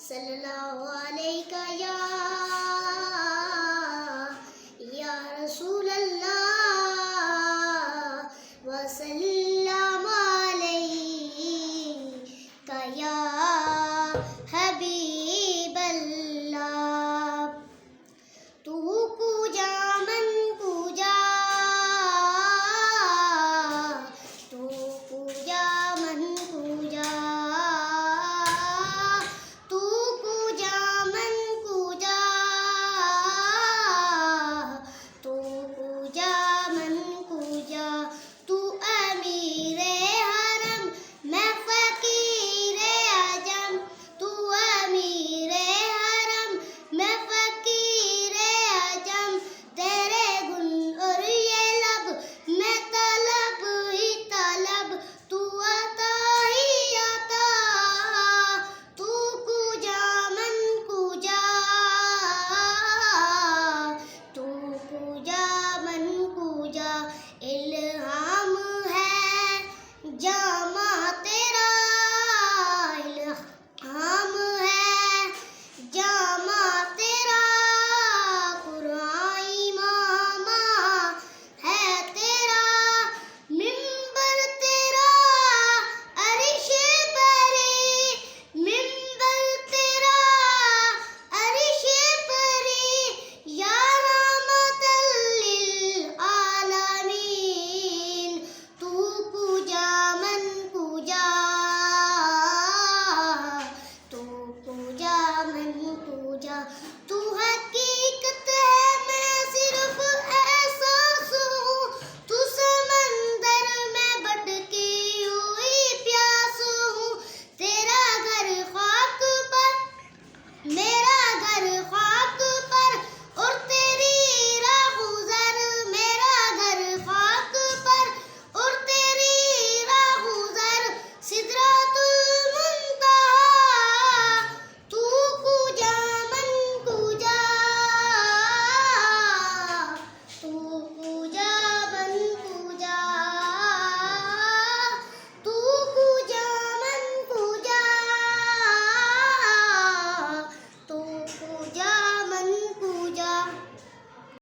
सल्लल्लाहु अलैका या रसूल अल्लाह वसल्लम अलैका या हबीब अल्लाह। तू पूजा मन पूजा, तू पूजा मन पूजा, तू पूजा मन पूजा, तू पूजा मन पूजा। तू अमीरे हरम मैं फकीरे आजम, तू अमीरे हरम मैं फकीरे आजम। तेरे गुण और ये लब मैं तलब ही तलब, तू आता ही आता। तू पूजा मन पूजा, तू पूजा मन पूजा। इल्हाम है जामा तेरा, इल्हाम है जामा तेरा। कुरान इमामा है तेरा, मिंबर तेरा अर्श परी, मिंबर तेरा अर्श परी। या रहमतल लिल आलमीन, तू पूजा मन पूजा, तू पूजा मन पूजा।